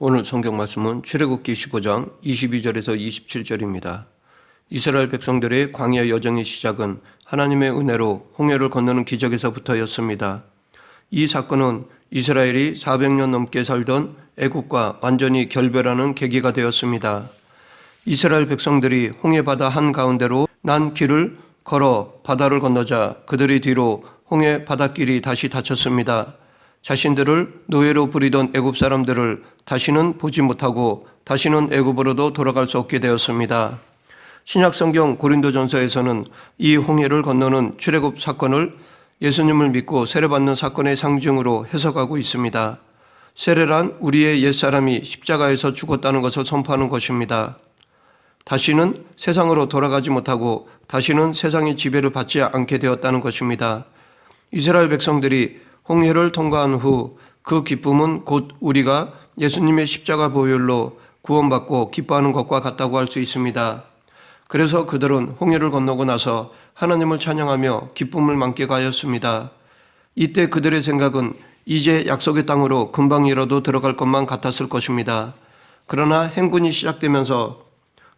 오늘 성경 말씀은 출애굽기 15장 22절에서 27절입니다. 이스라엘 백성들의 광야 여정의 시작은 하나님의 은혜로 홍해를 건너는 기적에서부터였습니다. 이 사건은 이스라엘이 400년 넘게 살던 애국과 완전히 결별하는 계기가 되었습니다. 이스라엘 백성들이 홍해 바다 한가운데로 난 길을 걸어 바다를 건너자 그들의 뒤로 홍해 바닷길이 다시 닫혔습니다. 자신들을 노예로 부리던 애굽 사람들을 다시는 보지 못하고 다시는 애굽으로도 돌아갈 수 없게 되었습니다. 신약성경 고린도전서에서는 이 홍해를 건너는 출애굽 사건을 예수님을 믿고 세례받는 사건의 상징으로 해석하고 있습니다. 세례란 우리의 옛사람이 십자가에서 죽었다는 것을 선포하는 것입니다. 다시는 세상으로 돌아가지 못하고 다시는 세상의 지배를 받지 않게 되었다는 것입니다. 이스라엘 백성들이 홍해를 통과한 후 그 기쁨은 곧 우리가 예수님의 십자가 보혈로 구원받고 기뻐하는 것과 같다고 할 수 있습니다. 그래서 그들은 홍해를 건너고 나서 하나님을 찬양하며 기쁨을 만끽하였습니다. 이때 그들의 생각은 이제 약속의 땅으로 금방이라도 들어갈 것만 같았을 것입니다. 그러나 행군이 시작되면서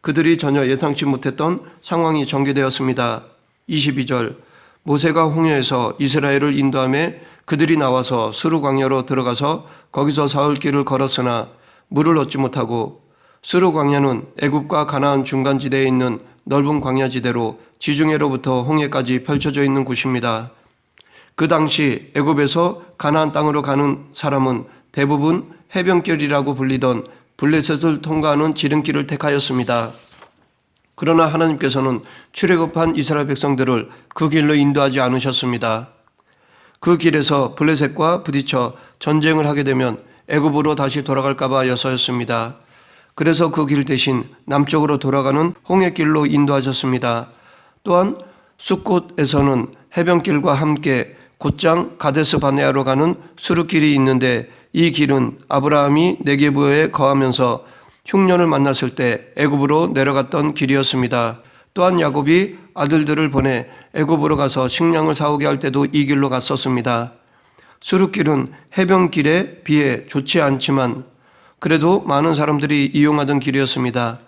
그들이 전혀 예상치 못했던 상황이 전개되었습니다. 22절 모세가 홍해에서 이스라엘을 인도하며 그들이 나와서 스루 광야로 들어가서 거기서 사흘 길을 걸었으나 물을 얻지 못하고 스루 광야는 애굽과 가나안 중간지대에 있는 넓은 광야지대로 지중해로부터 홍해까지 펼쳐져 있는 곳입니다. 그 당시 애굽에서 가나안 땅으로 가는 사람은 대부분 해변길이라고 불리던 블레셋을 통과하는 지름길을 택하였습니다. 그러나 하나님께서는 출애굽한 이스라엘 백성들을 그 길로 인도하지 않으셨습니다. 그 길에서 블레셋과 부딪혀 전쟁을 하게 되면 애굽으로 다시 돌아갈까 봐여서였습니다. 그래서 그 길 대신 남쪽으로 돌아가는 홍해길로 인도하셨습니다. 또한 숫곳에서는 해변길과 함께 곧장 가데스 바네아로 가는 수르길이 있는데 이 길은 아브라함이 네게부에 거하면서 흉년을 만났을 때 애굽으로 내려갔던 길이었습니다. 또한 야곱이 아들들을 보내 애굽으로 가서 식량을 사오게 할 때도 이 길로 갔었습니다. 수르길은 해변길에 비해 좋지 않지만 그래도 많은 사람들이 이용하던 길이었습니다.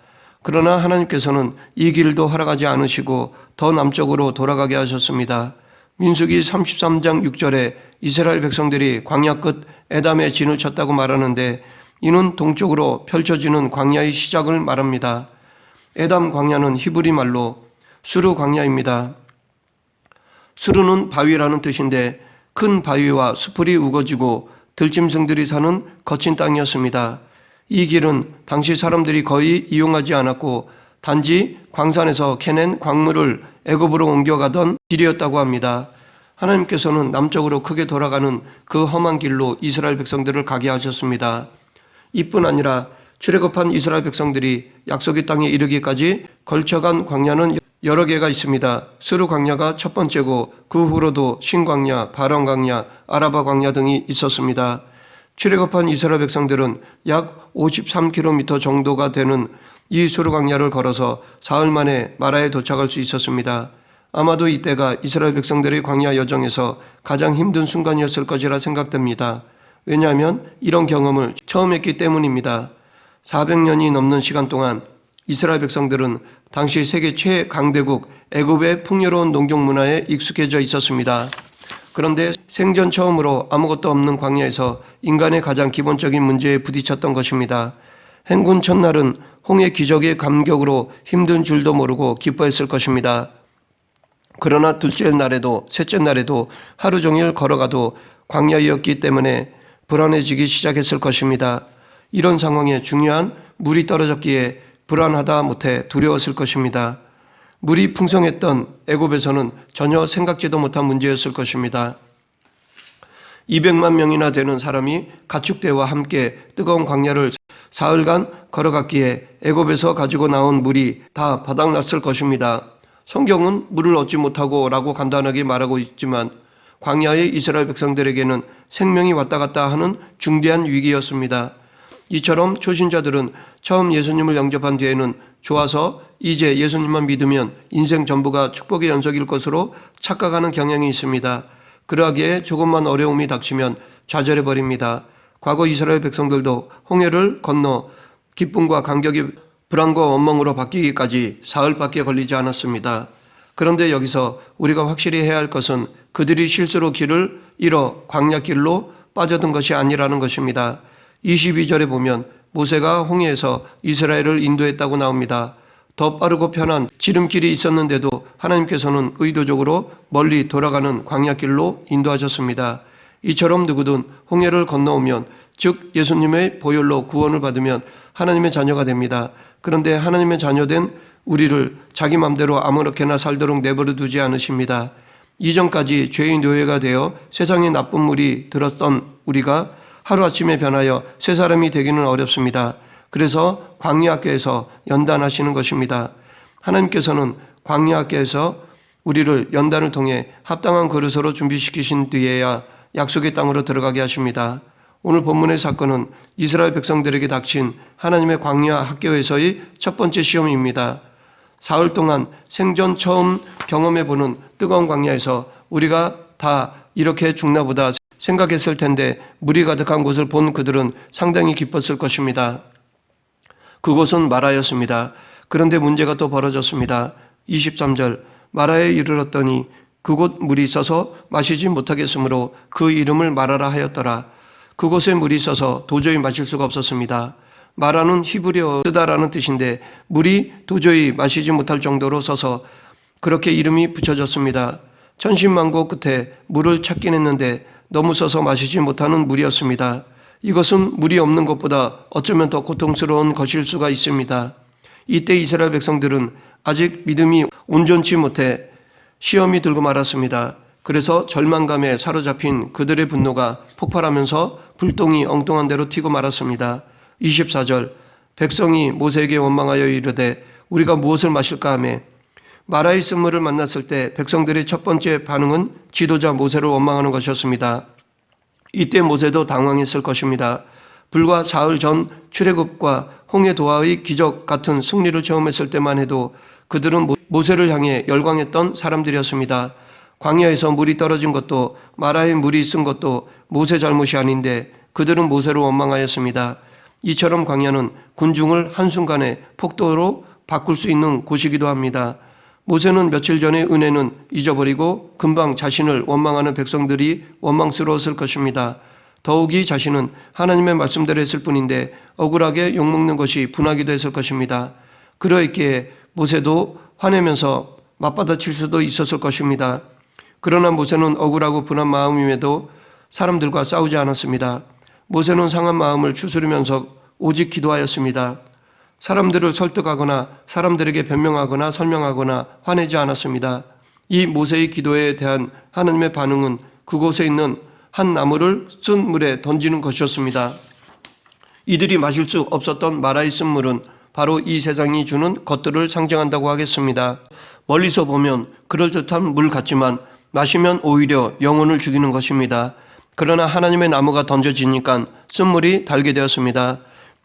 그러나 하나님께서는 이 길도 허락하지 않으시고 더 남쪽으로 돌아가게 하셨습니다. 민수기 33장 6절에 이스라엘 백성들이 광야 끝 에담의 진을 쳤다고 말하는데 이는 동쪽으로 펼쳐지는 광야의 시작을 말합니다. 에담 광야는 히브리 말로 수르 광야입니다. 수르는 바위라는 뜻인데 큰 바위와 수풀이 우거지고 들짐승들이 사는 거친 땅이었습니다. 이 길은 당시 사람들이 거의 이용하지 않았고 단지 광산에서 캐낸 광물을 애굽으로 옮겨가던 길이었다고 합니다. 하나님께서는 남쪽으로 크게 돌아가는 그 험한 길로 이스라엘 백성들을 가게 하셨습니다. 이뿐 아니라 출애굽한 이스라엘 백성들이 약속의 땅에 이르기까지 걸쳐간 광야는 여러 개가 있습니다. 스루 광야가 첫 번째고 그 후로도 신광야, 바람 광야, 아라바 광야 등이 있었습니다. 출애굽한 이스라엘 백성들은 약 53km 정도가 되는 이 스루 광야를 걸어서 사흘 만에 마라에 도착할 수 있었습니다. 아마도 이때가 이스라엘 백성들의 광야 여정에서 가장 힘든 순간이었을 것이라 생각됩니다. 왜냐하면 이런 경험을 처음 했기 때문입니다. 400년이 넘는 시간 동안 이스라엘 백성들은 당시 세계 최강대국 애굽의 풍요로운 농경 문화에 익숙해져 있었습니다. 그런데 생전 처음으로 아무것도 없는 광야에서 인간의 가장 기본적인 문제에 부딪혔던 것입니다. 행군 첫날은 홍해 기적의 감격으로 힘든 줄도 모르고 기뻐했을 것입니다. 그러나 둘째 날에도 셋째 날에도 하루 종일 걸어가도 광야이었기 때문에 불안해지기 시작했을 것입니다. 이런 상황에 중요한 물이 떨어졌기에 불안하다 못해 두려웠을 것입니다. 물이 풍성했던 애굽에서는 전혀 생각지도 못한 문제였을 것입니다. 200만 명이나 되는 사람이 가축대와 함께 뜨거운 광야를 사흘간 걸어갔기에 애굽에서 가지고 나온 물이 다 바닥났을 것입니다. 성경은 물을 얻지 못하고 라고 간단하게 말하고 있지만 광야의 이스라엘 백성들에게는 생명이 왔다 갔다 하는 중대한 위기였습니다. 이처럼 초신자들은 처음 예수님을 영접한 뒤에는 좋아서 이제 예수님만 믿으면 인생 전부가 축복의 연속일 것으로 착각하는 경향이 있습니다. 그러하기에 조금만 어려움이 닥치면 좌절해버립니다. 과거 이스라엘 백성들도 홍해를 건너 기쁨과 감격이 불안과 원망으로 바뀌기까지 사흘밖에 걸리지 않았습니다. 그런데 여기서 우리가 확실히 해야 할 것은 그들이 실수로 길을 잃어 광야길로 빠져든 것이 아니라는 것입니다. 22절에 보면 모세가 홍해에서 이스라엘을 인도했다고 나옵니다. 더 빠르고 편한 지름길이 있었는데도 하나님께서는 의도적으로 멀리 돌아가는 광야길로 인도하셨습니다. 이처럼 누구든 홍해를 건너오면, 즉 예수님의 보혈로 구원을 받으면 하나님의 자녀가 됩니다. 그런데 하나님의 자녀된 우리를 자기 맘대로 아무렇게나 살도록 내버려 두지 않으십니다. 이전까지 죄의 노예가 되어 세상의 나쁜 물이 들었던 우리가 하루아침에 변하여 새 사람이 되기는 어렵습니다. 그래서 광야학교에서 연단하시는 것입니다. 하나님께서는 광야학교에서 우리를 연단을 통해 합당한 그릇으로 준비시키신 뒤에야 약속의 땅으로 들어가게 하십니다. 오늘 본문의 사건은 이스라엘 백성들에게 닥친 하나님의 광야 학교에서의 첫 번째 시험입니다. 사흘 동안 생전 처음 경험해보는 뜨거운 광야에서 우리가 다 이렇게 죽나 보다 생각했을 텐데 물이 가득한 곳을 본 그들은 상당히 기뻤을 것입니다. 그곳은 마라였습니다. 그런데 문제가 또 벌어졌습니다. 23절, 마라에 이르렀더니 그곳 물이 있어서 마시지 못하겠으므로 그 이름을 마라라 하였더라. 그곳에 물이 있어서 도저히 마실 수가 없었습니다. 마라는 히브리어 쓰다라는 뜻인데 물이 도저히 마시지 못할 정도로 써서 그렇게 이름이 붙여졌습니다. 천신만고 끝에 물을 찾긴 했는데 너무 써서 마시지 못하는 물이었습니다. 이것은 물이 없는 것보다 어쩌면 더 고통스러운 것일 수가 있습니다. 이때 이스라엘 백성들은 아직 믿음이 온전치 못해 시험이 들고 말았습니다. 그래서 절망감에 사로잡힌 그들의 분노가 폭발하면서 불똥이 엉뚱한 대로 튀고 말았습니다. 24절, 백성이 모세에게 원망하여 이르되 우리가 무엇을 마실까 하며, 마라의 쓴물을 만났을 때 백성들의 첫 번째 반응은 지도자 모세를 원망하는 것이었습니다. 이때 모세도 당황했을 것입니다. 불과 사흘 전 출애굽과 홍해 도하의 기적 같은 승리를 체험했을 때만 해도 그들은 모세를 향해 열광했던 사람들이었습니다. 광야에서 물이 떨어진 것도 마라에 물이 쓴 것도 모세 잘못이 아닌데 그들은 모세를 원망하였습니다. 이처럼 광야는 군중을 한순간에 폭도로 바꿀 수 있는 곳이기도 합니다. 모세는 며칠 전의 은혜는 잊어버리고 금방 자신을 원망하는 백성들이 원망스러웠을 것입니다. 더욱이 자신은 하나님의 말씀대로 했을 뿐인데 억울하게 욕먹는 것이 분하기도 했을 것입니다. 그러했기에 모세도 화내면서 맞받아칠 수도 있었을 것입니다. 그러나 모세는 억울하고 분한 마음임에도 사람들과 싸우지 않았습니다. 모세는 상한 마음을 추스르면서 오직 기도하였습니다. 사람들을 설득하거나 사람들에게 변명하거나 설명하거나 화내지 않았습니다. 이 모세의 기도에 대한 하나님의 반응은 그곳에 있는 한 나무를 쓴 물에 던지는 것이었습니다. 이들이 마실 수 없었던 마라의 쓴 물은 바로 이 세상이 주는 것들을 상징한다고 하겠습니다. 멀리서 보면 그럴듯한 물 같지만 마시면 오히려 영혼을 죽이는 것입니다. 그러나 하나님의 나무가 던져지니까 쓴물이 달게 되었습니다.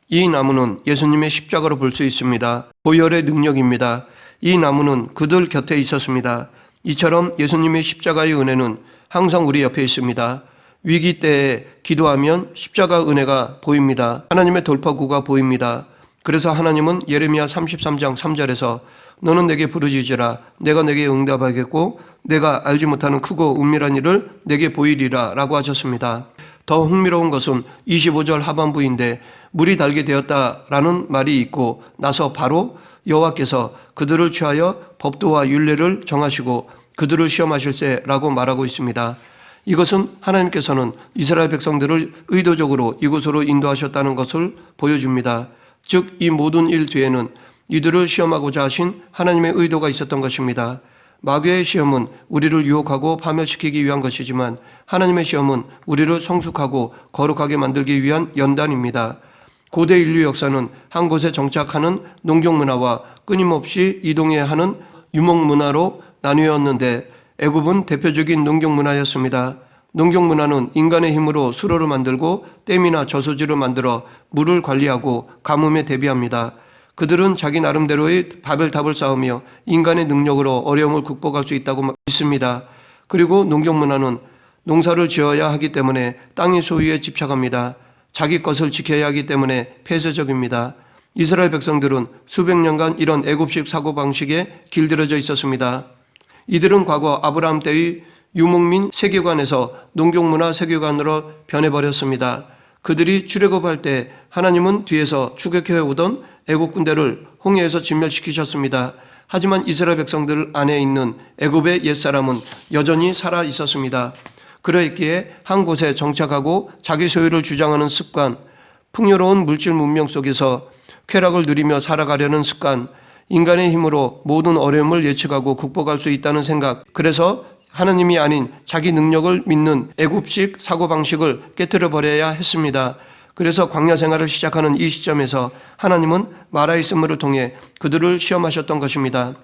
이 나무는 예수님의 십자가로 볼 수 있습니다. 보혈의 능력입니다. 이 나무는 그들 곁에 있었습니다. 이처럼 예수님의 십자가의 은혜는 항상 우리 옆에 있습니다. 위기 때에 기도하면 십자가 은혜가 보입니다. 하나님의 돌파구가 보입니다. 그래서 하나님은 예레미야 33장 3절에서 너는 내게 부르짖으라 내가 내게 응답하겠고 내가 알지 못하는 크고 은밀한 일을 내게 보이리라 라고 하셨습니다. 더 흥미로운 것은 25절 하반부인데 물이 달게 되었다라는 말이 있고 나서 바로 여호와께서 그들을 취하여 법도와 율례를 정하시고 그들을 시험하실세라고 말하고 있습니다. 이것은 하나님께서는 이스라엘 백성들을 의도적으로 이곳으로 인도하셨다는 것을 보여줍니다. 즉 이 모든 일 뒤에는 이들을 시험하고자 하신 하나님의 의도가 있었던 것입니다. 마귀의 시험은 우리를 유혹하고 파멸시키기 위한 것이지만 하나님의 시험은 우리를 성숙하고 거룩하게 만들기 위한 연단입니다. 고대 인류 역사는 한 곳에 정착하는 농경 문화와 끊임없이 이동해야 하는 유목 문화로 나뉘었는데 애굽은 대표적인 농경 문화였습니다. 농경 문화는 인간의 힘으로 수로를 만들고 댐이나 저수지를 만들어 물을 관리하고 가뭄에 대비합니다. 그들은 자기 나름대로의 바벨탑을 쌓으며 인간의 능력으로 어려움을 극복할 수 있다고 믿습니다. 그리고 농경 문화는 농사를 지어야 하기 때문에 땅의 소유에 집착합니다. 자기 것을 지켜야 하기 때문에 폐쇄적입니다. 이스라엘 백성들은 수백 년간 이런 애굽식 사고방식에 길들여져 있었습니다. 이들은 과거 아브라함 때의 유목민 세계관에서 농경문화 세계관으로 변해버렸습니다. 그들이 출애굽할 때 하나님은 뒤에서 추격해 오던 애굽 군대를 홍해에서 진멸시키셨습니다. 하지만 이스라엘 백성들 안에 있는 애굽의 옛사람은 여전히 살아 있었습니다. 그러했기에 한 곳에 정착하고 자기 소유를 주장하는 습관, 풍요로운 물질 문명 속에서 쾌락을 누리며 살아가려는 습관, 인간의 힘으로 모든 어려움을 예측하고 극복할 수 있다는 생각, 그래서 하나님이 아닌 자기 능력을 믿는 애굽식 사고방식을 깨뜨려 버려야 했습니다. 그래서 광야 생활을 시작하는 이 시점에서 하나님은 마라의 쓴물을 통해 그들을 시험하셨던 것입니다.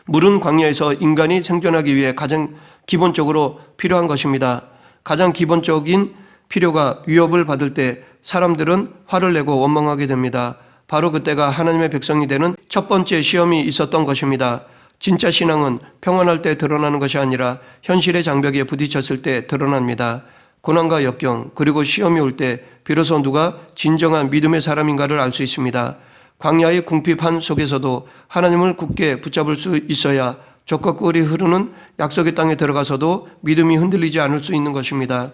물은 광야에서 인간이 생존하기 위해 가장 기본적으로 필요한 것입니다. 가장 기본적인 필요가 위협을 받을 때 사람들은 화를 내고 원망하게 됩니다. 바로 그때가 하나님의 백성이 되는 첫 번째 시험이 있었던 것입니다. 진짜 신앙은 평안할 때 드러나는 것이 아니라 현실의 장벽에 부딪혔을 때 드러납니다. 고난과 역경 그리고 시험이 올 때 비로소 누가 진정한 믿음의 사람인가를 알 수 있습니다. 광야의 궁핍한 속에서도 하나님을 굳게 붙잡을 수 있어야 젖과 꿀이 흐르는 약속의 땅에 들어가서도 믿음이 흔들리지 않을 수 있는 것입니다.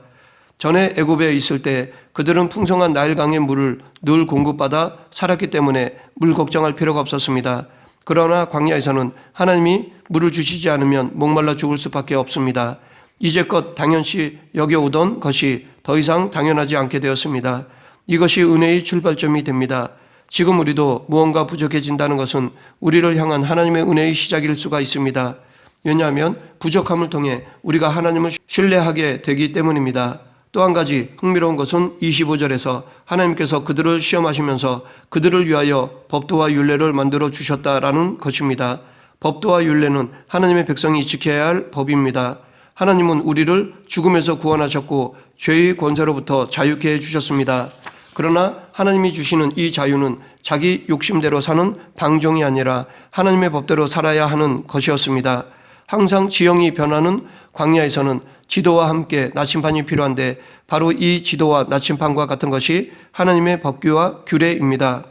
전에 애굽에 있을 때 그들은 풍성한 나일강의 물을 늘 공급받아 살았기 때문에 물 걱정할 필요가 없었습니다. 그러나 광야에서는 하나님이 물을 주시지 않으면 목말라 죽을 수밖에 없습니다. 이제껏 당연시 여겨오던 것이 더 이상 당연하지 않게 되었습니다. 이것이 은혜의 출발점이 됩니다. 지금 우리도 무언가 부족해진다는 것은 우리를 향한 하나님의 은혜의 시작일 수가 있습니다. 왜냐하면 부족함을 통해 우리가 하나님을 신뢰하게 되기 때문입니다. 또 한 가지 흥미로운 것은 25절에서 하나님께서 그들을 시험하시면서 그들을 위하여 법도와 율례를 만들어 주셨다라는 것입니다. 법도와 율례는 하나님의 백성이 지켜야 할 법입니다. 하나님은 우리를 죽음에서 구원하셨고 죄의 권세로부터 자유케 해주셨습니다. 그러나 하나님이 주시는 이 자유는 자기 욕심대로 사는 방종이 아니라 하나님의 법대로 살아야 하는 것이었습니다. 항상 지형이 변하는 광야에서는 지도와 함께 나침반이 필요한데 바로 이 지도와 나침반과 같은 것이 하나님의 법규와 규례입니다.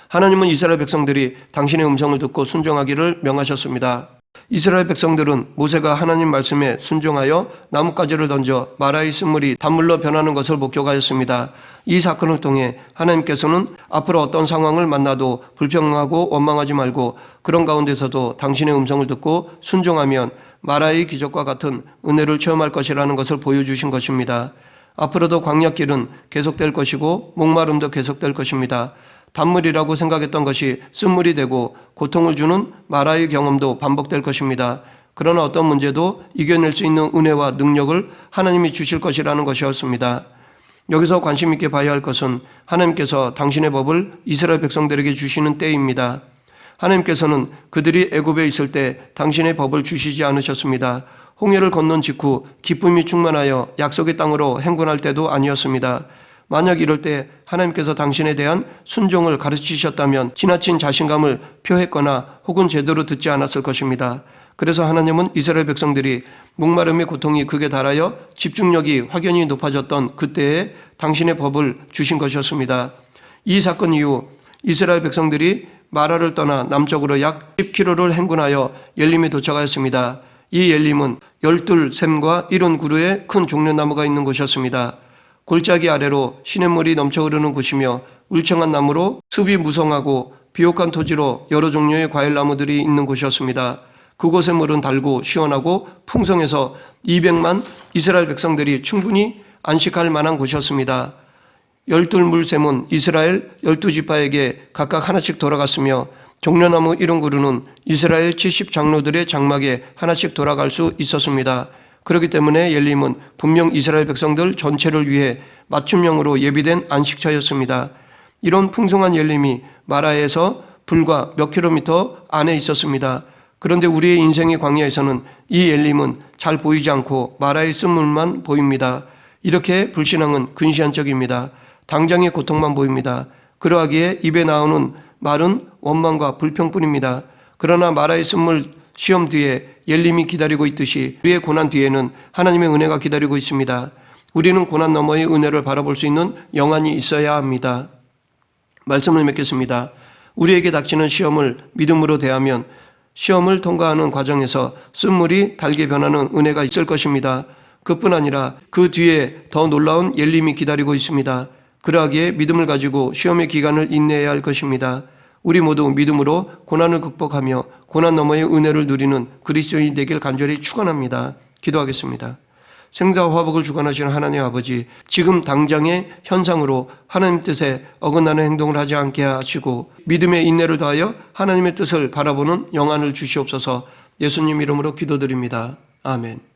하나님은 이스라엘 백성들이 당신의 음성을 듣고 순종하기를 명하셨습니다. 이스라엘 백성들은 모세가 하나님 말씀에 순종하여 나뭇가지를 던져 마라의 쓴물이 단물로 변하는 것을 목격하였습니다. 이 사건을 통해 하나님께서는 앞으로 어떤 상황을 만나도 불평하고 원망하지 말고 그런 가운데서도 당신의 음성을 듣고 순종하면 마라의 기적과 같은 은혜를 체험할 것이라는 것을 보여주신 것입니다. 앞으로도 광야길은 계속될 것이고 목마름도 계속될 것입니다. 단물이라고 생각했던 것이 쓴물이 되고 고통을 주는 마라의 경험도 반복될 것입니다. 그러나 어떤 문제도 이겨낼 수 있는 은혜와 능력을 하나님이 주실 것이라는 것이었습니다. 여기서 관심 있게 봐야 할 것은 하나님께서 당신의 법을 이스라엘 백성들에게 주시는 때입니다. 하나님께서는 그들이 애굽에 있을 때 당신의 법을 주시지 않으셨습니다. 홍해를 건넌 직후 기쁨이 충만하여 약속의 땅으로 행군할 때도 아니었습니다. 만약 이럴 때 하나님께서 당신에 대한 순종을 가르치셨다면 지나친 자신감을 표했거나 혹은 제대로 듣지 않았을 것입니다. 그래서 하나님은 이스라엘 백성들이 목마름의 고통이 극에 달하여 집중력이 확연히 높아졌던 그때에 당신의 법을 주신 것이었습니다. 이 사건 이후 이스라엘 백성들이 마라를 떠나 남쪽으로 약 10km를 행군하여 옐림에 도착하였습니다. 이 옐림은 12샘과 이른 구루에 큰 종려나무가 있는 곳이었습니다. 골짜기 아래로 시냇물이 넘쳐 흐르는 곳이며 울창한 나무로 숲이 무성하고 비옥한 토지로 여러 종류의 과일나무들이 있는 곳이었습니다. 그곳의 물은 달고 시원하고 풍성해서 200만 이스라엘 백성들이 충분히 안식할 만한 곳이었습니다. 12물샘은 이스라엘 12지파에게 각각 하나씩 돌아갔으며 종려나무 이른 그루는 이스라엘 70장로들의 장막에 하나씩 돌아갈 수 있었습니다. 그렇기 때문에 옐림은 분명 이스라엘 백성들 전체를 위해 맞춤형으로 예비된 안식처였습니다. 이런 풍성한 옐림이 마라에서 불과 몇 킬로미터 안에 있었습니다. 그런데 우리의 인생의 광야에서는 이 옐림은 잘 보이지 않고 마라의 쓴물만 보입니다. 이렇게 불신앙은 근시안적입니다. 당장의 고통만 보입니다. 그러하기에 입에 나오는 말은 원망과 불평뿐입니다. 그러나 마라의 쓴물 시험 뒤에 옐림이 기다리고 있듯이 우리의 고난 뒤에는 하나님의 은혜가 기다리고 있습니다. 우리는 고난 너머의 은혜를 바라볼 수 있는 영안이 있어야 합니다. 말씀을 맺겠습니다. 우리에게 닥치는 시험을 믿음으로 대하면 시험을 통과하는 과정에서 쓴물이 달게 변하는 은혜가 있을 것입니다. 그뿐 아니라 그 뒤에 더 놀라운 열림이 기다리고 있습니다. 그러하기에 믿음을 가지고 시험의 기간을 인내해야 할 것입니다. 우리 모두 믿음으로 고난을 극복하며 고난 너머의 은혜를 누리는 그리스도인이 되길 간절히 축원합니다. 기도하겠습니다. 생사와 화복을 주관하시는 하나님 아버지, 지금 당장의 현상으로 하나님 뜻에 어긋나는 행동을 하지 않게 하시고 믿음의 인내를 더하여 하나님의 뜻을 바라보는 영안을 주시옵소서. 예수님 이름으로 기도드립니다. 아멘.